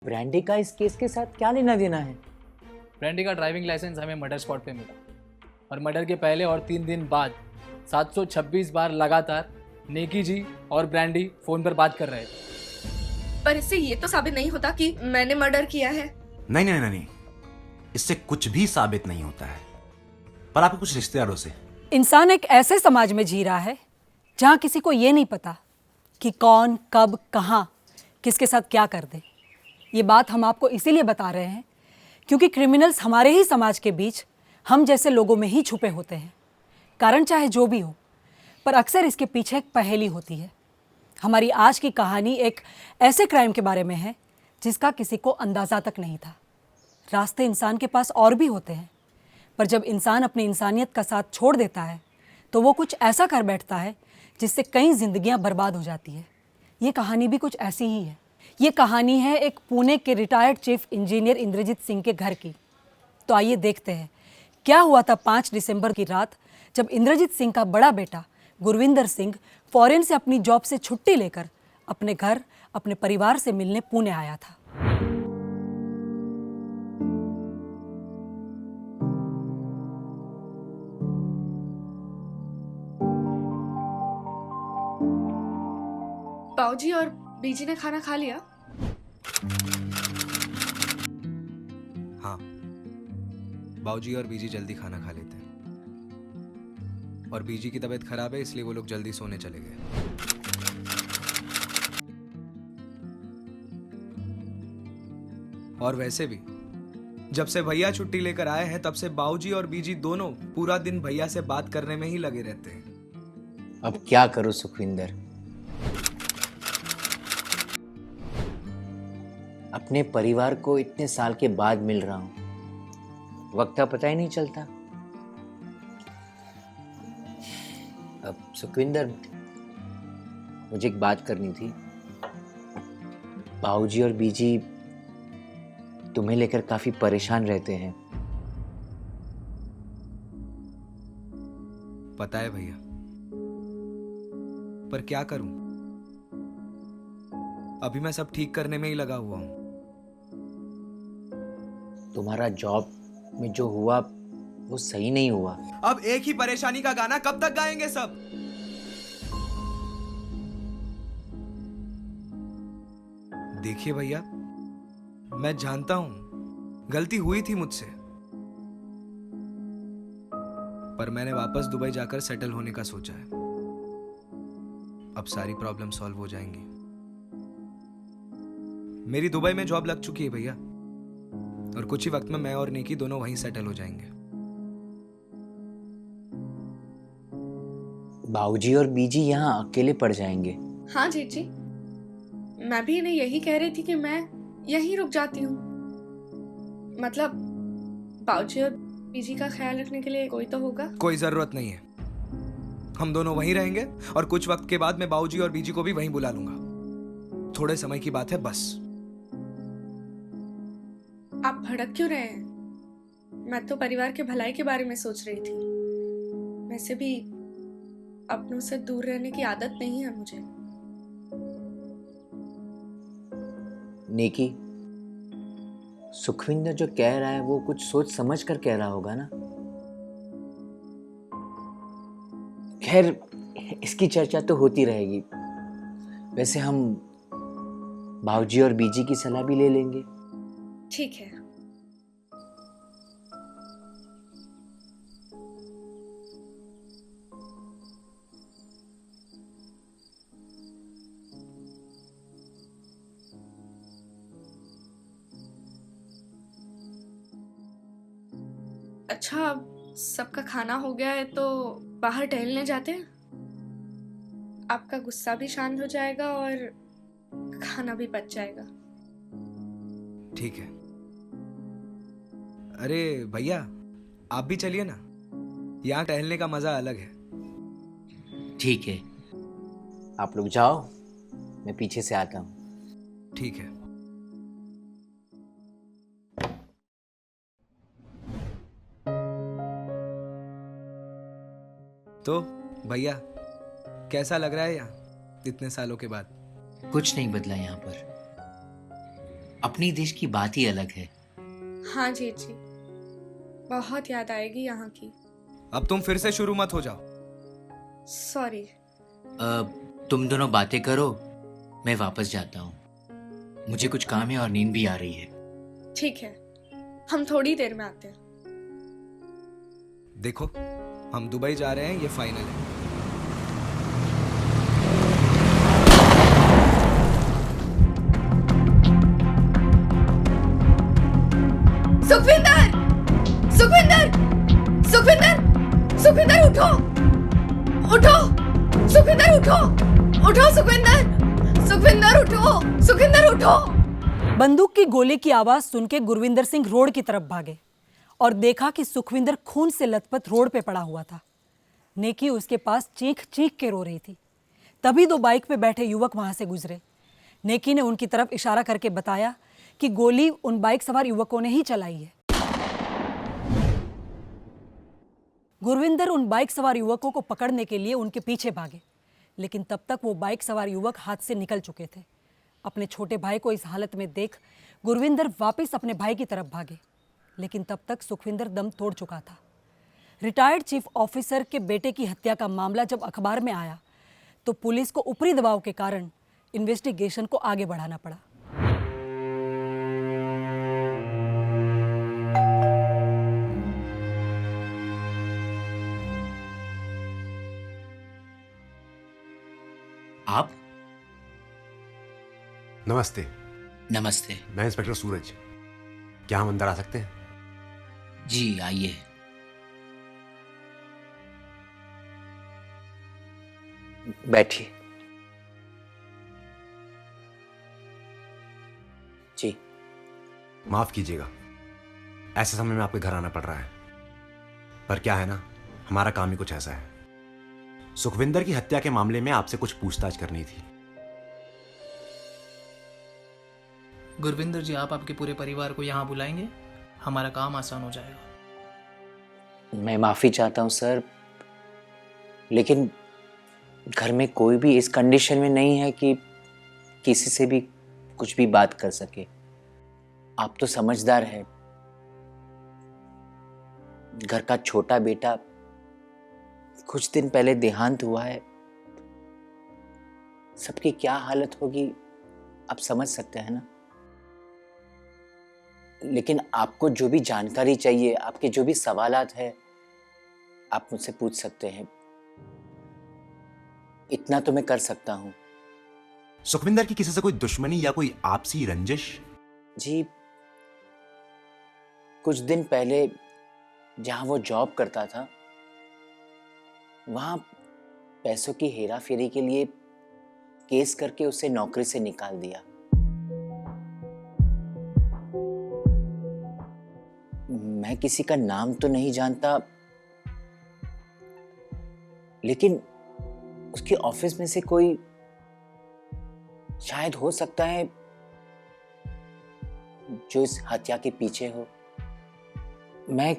Brandy का इस case के साथ क्या लेना देना है? ब्रांडी का ड्राइविंग लाइसेंस हमें मर्डर स्पॉट पे मिला और मर्डर के पहले और 3 दिन बाद 726 बार लगातार नेकी जी और ब्रांडी फोन पर बात कर रहे थे। पर इससे ये तो साबित नहीं होता कि मैंने मर्डर किया है। नहीं नहीं नहीं, इससे कुछ भी साबित नहीं होता है। पर आपके कुछ रिश्तेदारों से इंसान एक ऐसे समाज में जी रहा है जहां किसी को ये नहीं पता कि कौन कब कहां किसके साथ क्या कर दे। ये बात हम आपको इसीलिए बता रहे हैं क्योंकि क्रिमिनल्स हमारे ही समाज के बीच हम जैसे लोगों में ही छुपे होते हैं। कारण चाहे जो भी हो, पर अक्सर इसके पीछे एक पहेली होती है। हमारी आज की कहानी एक ऐसे क्राइम के बारे में है जिसका किसी को अंदाज़ा तक नहीं था। रास्ते इंसान के पास और भी होते हैं, पर जब इंसान अपनी इंसानियत का साथ छोड़ देता है तो वो कुछ ऐसा कर बैठता है जिससे कई जिंदगियां बर्बाद हो जाती है। ये कहानी भी कुछ ऐसी ही है। ये कहानी है एक पुणे के retired chief engineer Indrajit Singh के घर की। तो आइए देखते हैं क्या हुआ था 5 दिसंबर की रात जब इंद्रजीत सिंह का बड़ा बेटा गुरविंदर सिंह फॉरेन से अपनी जॉब से छुट्टी लेकर अपने घर अपने परिवार से मिलने पुणे आया था। बाऊजी और बीजी ने खाना खा लिया? हाँ, बाऊजी और बीजी जल्दी खाना खा लेते हैं और बीजी की तबीयत खराब है इसलिए वो लोग जल्दी सोने चले गए। और वैसे भी जब से भैया छुट्टी लेकर आए हैं तब से बाऊजी और बीजी दोनों पूरा दिन भैया से बात करने में ही लगे रहते हैं। अब क्या करूं सुखविंदर, अपने परिवार को इतने साल के बाद मिल रहा हूं, वक्त का पता ही नहीं चलता। अब सुखविंदर, मुझे एक बात करनी थी। बाऊजी और बीजी तुम्हें लेकर काफी परेशान रहते हैं। पता है भैया, पर क्या करूं? अभी मैं सब ठीक करने में ही लगा हुआ हूं। तुम्हारा जॉब में जो हुआ वो सही नहीं हुआ। अब एक ही परेशानी का गाना कब तक गाएंगे सब? देखिए भैया, मैं जानता हूं गलती हुई थी मुझसे, पर मैंने वापस दुबई जाकर सेटल होने का सोचा है। अब सारी प्रॉब्लम सॉल्व हो जाएंगी। मेरी दुबई में जॉब लग चुकी है भैया, और कुछ ही वक्त में मैं और नेकी दोनों वहीं सेटल हो जाएंगे। बाऊजी और बीजी यहाँ अकेले पड़ जाएंगे। हाँ जीजी, मैं भी इन्हें यही कह रही थी कि मैं यहीं रुक जाती हूँ। मतलब बाऊजी और बीजी का ख्याल रखने के लिए कोई तो होगा। कोई जरूरत नहीं है, हम दोनों वहीं रहेंगे और कुछ वक्त के बाद मैं बाऊजी और बीजी को भी वहीं बुला लूंगा। थोड़े समय की बात है बस। आप भड़क क्यों रहे हैं? मैं तो परिवार के भलाई के बारे में सोच रही थी। वैसे भी अपनों से दूर रहने की आदत नहीं है मुझे। नेकी, सुखविंदर जो कह रहा है वो कुछ सोच समझ कर कह रहा होगा ना। खैर, इसकी चर्चा तो होती रहेगी। वैसे हम बाऊजी और बीजी की सलाह भी ले लेंगे। ठीक है। अच्छा, अब सबका खाना हो गया है तो बाहर टहलने जाते हैं। आपका गुस्सा भी शांत हो जाएगा और खाना भी पच जाएगा। ठीक है। अरे भैया, आप भी चलिए ना, यहाँ टहलने का मजा अलग है। ठीक है, आप लोग जाओ, मैं पीछे से आता हूँ। ठीक है। तो भैया, कैसा लग रहा है यहाँ इतने सालों के बाद? कुछ नहीं बदला यहाँ पर। अपनी देश की बात ही अलग है। हाँ जीत जी, बहुत याद आएगी यहाँ की। अब तुम फिर से शुरू मत हो जाओ। सॉरी। तुम दोनों बातें करो, मैं वापस जाता हूँ। मुझे कुछ काम है और नींद भी आ रही है। ठीक है, हम थोड़ी देर में आते हैं। देखो, हम दुबई जा रहे हैं, ये फाइनल है। सुखविंदर! सुखविंदर! सुखविंदर! सुखविंदर उठो! उठो! सुखविंदर उठो! उठो सुखविंदर! सुखविंदर उठो! सुखविंदर उठो! बंदूक की गोली की आवाज सुन के गुरविंदर सिंह रोड की तरफ भागे और देखा कि सुखविंदर खून से लथपथ रोड पे पड़ा हुआ था। नेकी उसके पास चीख चीख के रो रही थी। तभी दो बाइक पे बैठे युवक वहां से गुजरे। नेकी ने उनकी तरफ इशारा करके बताया कि गोली उन बाइक सवार युवकों ने ही चलाई है। गुरविंदर उन बाइक सवार युवकों को पकड़ने के लिए उनके पीछे भागे, लेकिन तब तक वो बाइक सवार युवक हाथ से निकल चुके थे। अपने छोटे भाई को इस हालत में देख गुरविंदर वापस अपने भाई की तरफ भागे, लेकिन तब तक सुखविंदर दम तोड़ चुका था। रिटायर्ड चीफ ऑफिसर के बेटे की हत्या का मामला जब अखबार में आया तो पुलिस को ऊपरी दबाव के कारण इन्वेस्टिगेशन को आगे बढ़ाना पड़ा। आप? नमस्ते, नमस्ते। मैं इंस्पेक्टर सूरज। क्या हम अंदर आ सकते हैं? जी आइए। बैठिए। जी। माफ कीजिएगा, ऐसे समय में आपके घर आना पड़ रहा है, पर क्या है ना, हमारा काम ही कुछ ऐसा है। सुखविंदर की हत्या के मामले में आपसे कुछ पूछताछ करनी थी। गुरविंदर जी, आप आपके पूरे परिवार को यहाँ बुलाएंगे, हमारा काम आसान हो जाएगा। मैं माफ़ी चाहता हूँ सर, लेकिन घर में कोई भी इस कंडीशन में नहीं है कि किसी से भी कुछ भी बात कर सके। आप तो समझदार हैं। घर का छोटा बेटा कुछ दिन पहले देहांत हुआ है। सबकी क्या हालत होगी आप समझ सकते हैं ना। लेकिन आपको जो भी जानकारी चाहिए, आपके जो भी सवालात है, आप मुझसे पूछ सकते हैं। इतना तो मैं कर सकता हूं। सुखविंदर की किसी से कोई दुश्मनी या कोई आपसी रंजिश? जी, कुछ दिन पहले जहां वो जॉब करता था, वहां पैसों की हेरा फेरी के लिए केस करके उसे नौकरी से निकाल दिया। मैं किसी का नाम तो नहीं जानता, लेकिन उसके ऑफिस में से कोई शायद हो सकता है जो इस हत्या के पीछे हो। मैं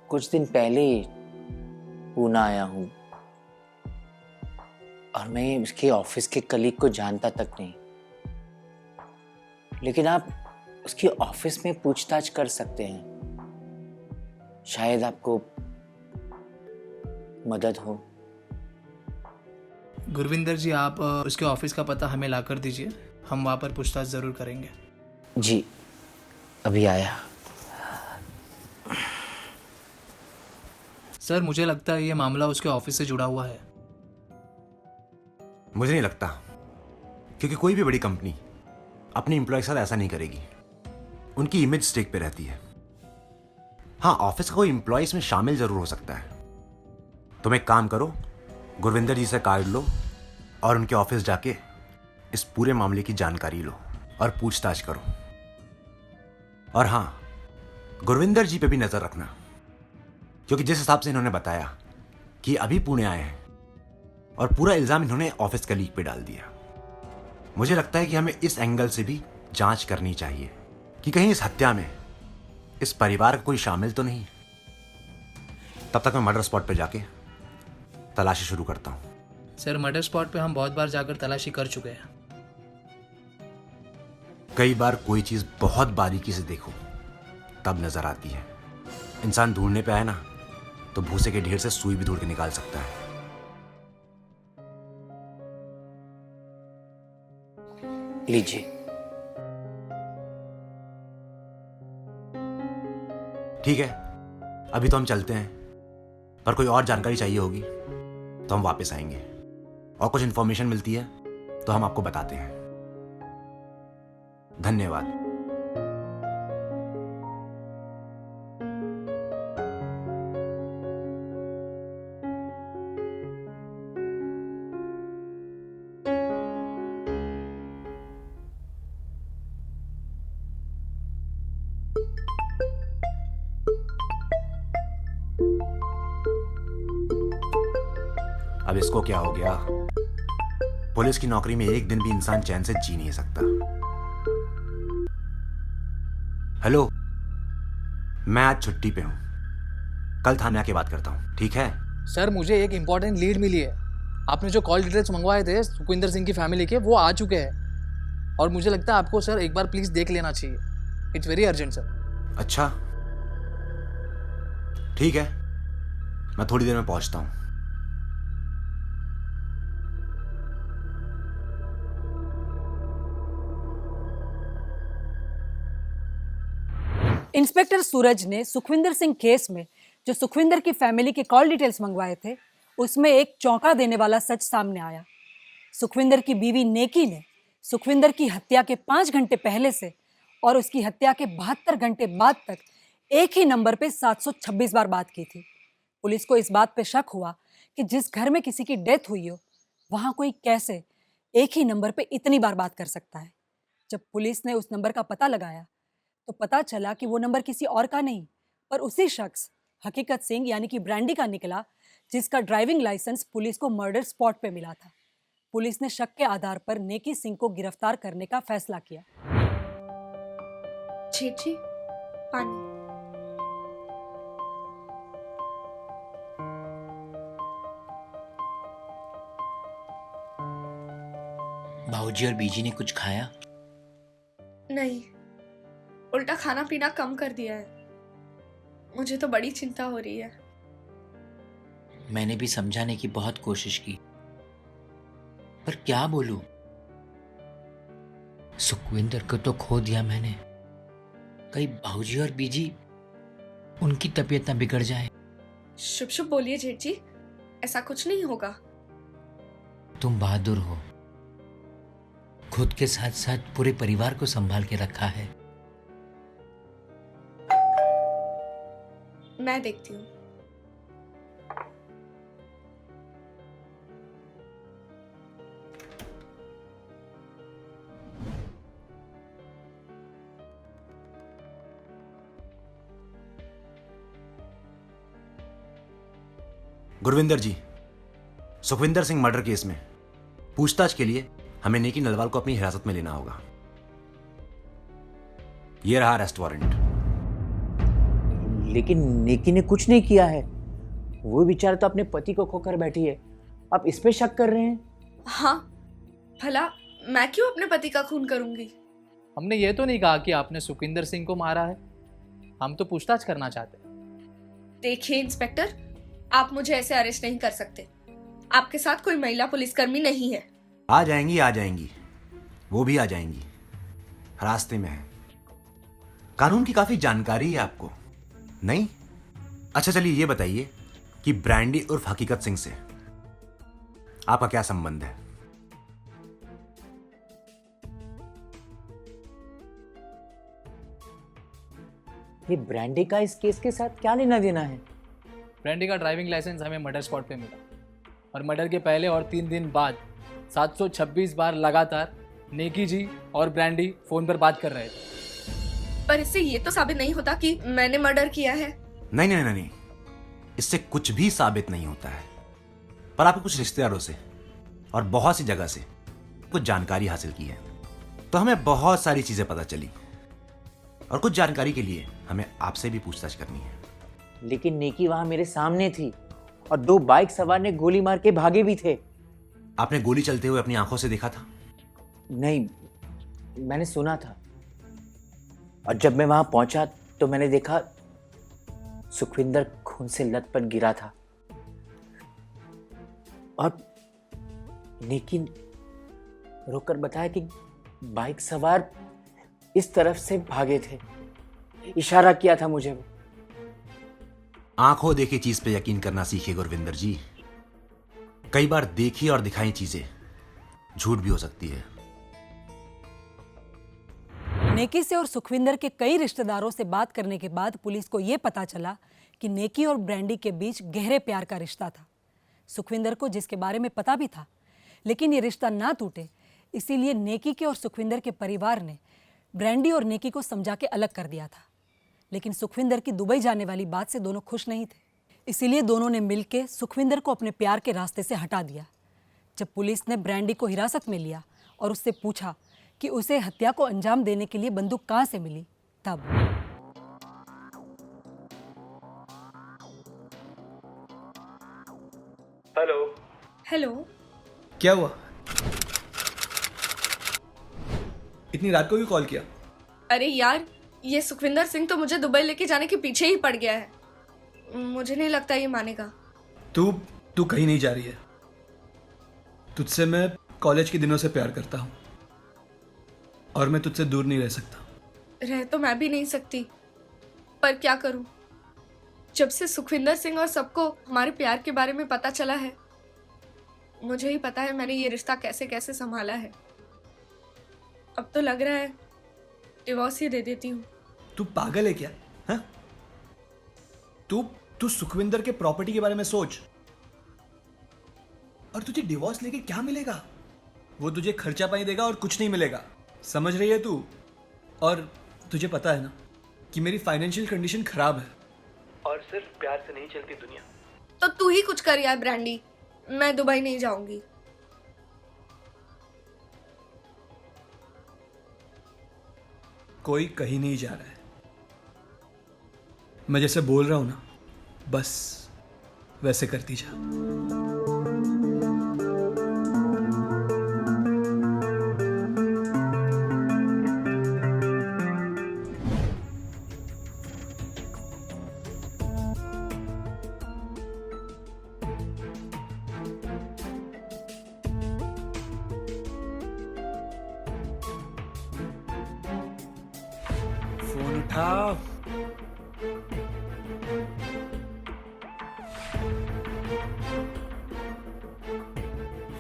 कुछ दिन पहले ही पूना आया हूं और मैं उसके ऑफिस के कलीग को जानता तक नहीं, लेकिन आप उसके ऑफिस में पूछताछ कर सकते हैं, शायद आपको मदद हो। गुरविंदर जी, आप उसके ऑफिस का पता हमें लाकर दीजिए, हम वहाँ पर पूछताछ ज़रूर करेंगे। जी, अभी आया। सर, मुझे लगता है ये मामला उसके ऑफिस से जुड़ा हुआ है। मुझे नहीं लगता, क्योंकि कोई भी बड़ी कंपनी अपनी एम्प्लॉय के साथ ऐसा नहीं करेगी। उनकी इमेज स्टेक पे रहती है। हाँ, ऑफिस का कोई एम्प्लॉय इसमें शामिल जरूर हो सकता है। तुम एक काम करो, गुरविंदर जी से कार्ड लो और उनके ऑफिस जाके इस पूरे मामले की जानकारी लो और पूछताछ करो। और हाँ, गुरविंदर जी पे भी नजर रखना, क्योंकि जिस हिसाब से इन्होंने बताया कि अभी पुणे आए हैं और पूरा इल्जाम इन्होंने ऑफिस कलीग पे डाल दिया, मुझे लगता है कि हमें इस एंगल से भी जांच करनी चाहिए कि कहीं इस हत्या में इस परिवार का कोई शामिल तो नहीं। तब तक मैं मर्डर स्पॉट पे जाके तलाशी शुरू करता हूं। सर, मर्डर स्पॉट पे हम बहुत बार जाकर तलाशी कर चुके हैं। कई बार कोई चीज बहुत बारीकी से देखो तब नजर आती है। इंसान ढूंढने पे आए ना तो भूसे के ढेर से सुई भी ढूंढ के निकाल सकता है। लीजिए। ठीक है, अभी तो हम चलते हैं, पर कोई और जानकारी चाहिए होगी तो हम वापस आएंगे और कुछ इंफॉर्मेशन मिलती है तो हम आपको बताते हैं। धन्यवाद। अब इसको क्या हो गया? पुलिस की नौकरी में एक दिन भी इंसान चैन से जी नहीं सकता। हेलो, मैं आज छुट्टी पे हूं, कल थाने आके बात करता हूं, ठीक है? सर मुझे एक इम्पॉर्टेंट लीड मिली है। आपने जो कॉल डिटेल्स मंगवाए थे सुखविंदर सिंह की फैमिली के, वो आ चुके हैं और मुझे लगता है आपको सर एक बार प्लीज़ देख लेना चाहिए। It's very urgent sir. अच्छा, ठीक है, मैं थोड़ी देर में पहुंचता हूं। इंस्पेक्टर सूरज ने सुखविंदर सिंह केस में जो सुखविंदर की फैमिली के कॉल डिटेल्स मंगवाए थे उसमें एक चौंका देने वाला सच सामने आया। सुखविंदर की बीवी नेकी ने सुखविंदर की हत्या के 5 घंटे पहले से और उसकी हत्या के 72 घंटे बाद तक एक ही नंबर पे 726 बार बात की थी। पुलिस को इस बात पे शक हुआ कि जिस घर में किसी की डेथ हुई हो वहां कोई कैसे एक ही नंबर पे इतनी बार बात कर सकता है। जब पुलिस ने उस नंबर का पता लगाया तो पता चला कि वो नंबर किसी और का नहीं पर उसी शख्स हकीकत सिंह यानी कि ब्रांडी का निकला, जिसका ड्राइविंग लाइसेंस पुलिस को मर्डर स्पॉट पे मिला था। पुलिस ने शक के आधार पर नेकी सिंह को गिरफ्तार करने का फैसला किया। जी पानी। भाऊजी और बीजी ने कुछ खाया? नहीं, उल्टा खाना पीना कम कर दिया है। मुझे तो बड़ी चिंता हो रही है। मैंने भी समझाने की बहुत कोशिश की, पर क्या बोलूं? सुखविंदर को तो खो दिया मैंने। कहीं भाऊजी और बीजी उनकी तबीयत ना बिगड़ जाए। शुभ शुभ बोलिए जेठ जी, ऐसा कुछ नहीं होगा। तुम बहादुर हो, खुद के साथ साथ पूरे परिवार को संभाल के रखा है। मैं देखती हूँ। गुरविंदर जी, सुखविंदर सिंह मर्डर केस में पूछताछ के लिए हमें नेकी नलवाल को अपनी हिरासत में लेना होगा। यह रहा अरेस्ट वारंट। लेकिन नेकी ने कुछ नहीं किया है। वो बेचारा तो अपने पति को खोकर बैठी है, आप इस पे शक कर रहे हैं? हाँ, भला मैं क्यों अपने पति का खून करूंगी? हमने ये तो नहीं कहा कि आपने सुखविंदर सिंह को मारा है। हम तो पूछताछ करना चाहते हैं। देखिए इंस्पेक्टर, आप मुझे ऐसे अरेस्ट नहीं कर सकते। आपके साथ कोई महिला पुलिसकर्मी नहीं है। आ जाएंगी, वो भी आ जाएंगी, रास्ते में है। कानून की काफी जानकारी है आपको, नहीं? अच्छा चलिए ये बताइए कि ब्रांडी उर्फ हकीकत सिंह से आपका क्या संबंध है? ये ब्रांडी का इस केस के साथ क्या लेना देना है? ब्रांडी का ड्राइविंग लाइसेंस हमें मर्डर स्पॉट पे मिला और मर्डर के पहले और 3 दिन बाद 726 बार लगातार नेकी जी और ब्रांडी फोन पर बात कर रहे थे। पर इससे ये तो साबित नहीं होता कि मैंने मर्डर किया है। नहीं, इससे कुछ भी साबित नहीं होता है। पर आपके कुछ रिश्तेदारों से और बहुत सी जगह से कुछ जानकारी हासिल की है, तो हमें बहुत सारी चीजें पता चली और कुछ जानकारी के लिए हमें आपसे भी पूछताछ करनी है। लेकिन नेकी वहां मेरे सामने थी और 2 बाइक सवार ने गोली मार के भागे भी थे। आपने गोली चलते हुए अपनी आंखों से देखा था? नहीं, मैंने सुना था। और जब मैं वहां पहुंचा तो मैंने देखा सुखविंदर खून से लथपथ गिरा था और नेकी रोककर बताया कि बाइक सवार इस तरफ से भागे थे। इशारा किया था मुझे वो। आंखों देखी चीज पे यकीन करना सीखिए गुरविंदर जी। कई बार देखी और दिखाई चीजें झूठ भी हो सकती है। नेकी से और सुखविंदर के कई रिश्तेदारों से बात करने के बाद पुलिस को यह पता चला कि नेकी और ब्रांडी के बीच गहरे प्यार का रिश्ता था। सुखविंदर को जिसके बारे में पता भी था, लेकिन ये रिश्ता ना टूटे इसीलिए नेकी के और सुखविंदर के परिवार ने ब्रांडी और नेकी को समझा के अलग कर दिया था। लेकिन सुखविंदर की दुबई जाने वाली बात से दोनों खुश नहीं थे, इसीलिए दोनों ने मिलकर सुखविंदर को अपने प्यार के रास्ते से हटा दिया। जब पुलिस ने ब्रांडी को हिरासत में लिया और उससे पूछा कि उसे हत्या को अंजाम देने के लिए बंदूक कहां से मिली, तब हेलो। हेलो। क्या हुआ? इतनी रात को क्यों कॉल किया? अरे यार, ये सुखविंदर सिंह तो मुझे दुबई लेके जाने के पीछे ही पड़ गया है। मुझे नहीं लगता ये मानेगा। तू कहीं नहीं जा रही है। तुझसे मैं कॉलेज के दिनों से प्यार करता हूँ और मैं तुझसे दूर नहीं रह सकता। रह तो मैं भी नहीं सकती, पर क्या करूं? जब से सुखविंदर सिंह और सबको हमारे प्यार के बारे में पता चला है, मुझे ही पता है मैंने ये रिश्ता कैसे कैसे संभाला है। अब तो लग रहा है डिवोर्स ही दे देती हूँ। तू पागल है क्या? हाँ? तू सुखविंदर के प्रॉपर्टी के बारे में सोच। और तुझे डिवोर्स लेके क्या मिलेगा? वो तुझे खर्चा पानी देगा और कुछ नहीं मिलेगा। समझ रही है तू? और तुझे पता है ना कि मेरी फाइनेंशियल कंडीशन खराब है और सिर्फ प्यार से नहीं चलती दुनिया। तो तू ही कुछ कर यार ब्रांडी, मैं दुबई नहीं जाऊंगी। कोई कहीं नहीं जा रहा है। मैं जैसे बोल रहा हूं ना, बस वैसे करती जा।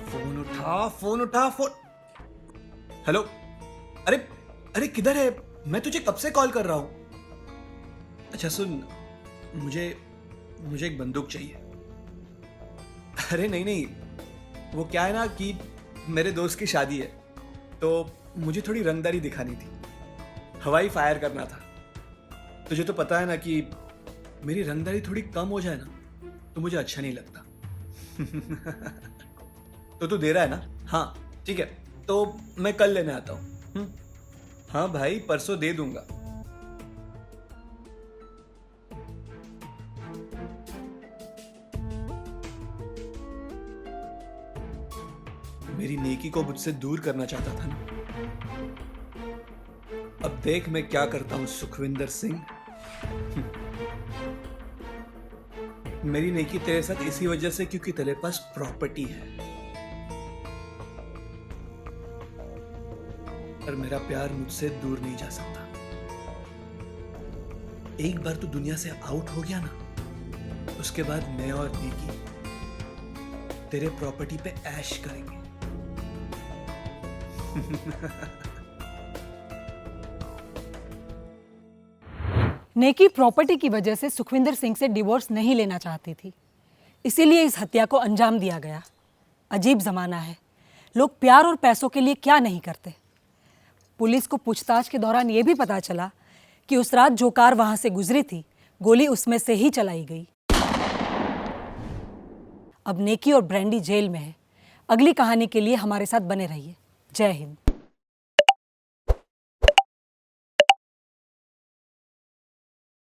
फोन उठा। फोन उठा। हेलो। अरे किधर है? मैं तुझे कब से कॉल कर रहा हूं। अच्छा सुन, मुझे एक बंदूक चाहिए। अरे नहीं, वो क्या है ना कि मेरे दोस्त की शादी है तो मुझे थोड़ी रंगदारी दिखानी थी, हवाई फायर करना था। तुझे तो पता है ना कि मेरी रंगदारी थोड़ी कम हो जाए ना तो मुझे अच्छा नहीं लगता। तो तू दे रहा है ना? हाँ ठीक है, तो मैं कल लेने आता हूँ। हाँ भाई, परसों दे दूंगा। मेरी नेकी को मुझसे दूर करना चाहता था ना। अब देख मैं क्या करता हूं सुखविंदर सिंह। मेरी नेकी तेरे साथ इसी वजह से क्योंकि तेरे पास प्रॉपर्टी है, और मेरा प्यार मुझसे दूर नहीं जा सकता। एक बार तू दुनिया से आउट हो गया ना, उसके बाद मैं और नेकी तेरे प्रॉपर्टी पे ऐश करेंगे। नेकी प्रॉपर्टी की वजह से सुखविंदर सिंह से डिवोर्स नहीं लेना चाहती थी, इसीलिए इस हत्या को अंजाम दिया गया। अजीब जमाना है, लोग प्यार और पैसों के लिए क्या नहीं करते। पुलिस को पूछताछ के दौरान यह भी पता चला कि उस रात जो कार वहां से गुजरी थी, गोली उसमें से ही चलाई गई। अब नेकी और ब्रांडी जेल में है। अगली कहानी के लिए हमारे साथ बने रहिए। जय हिंद।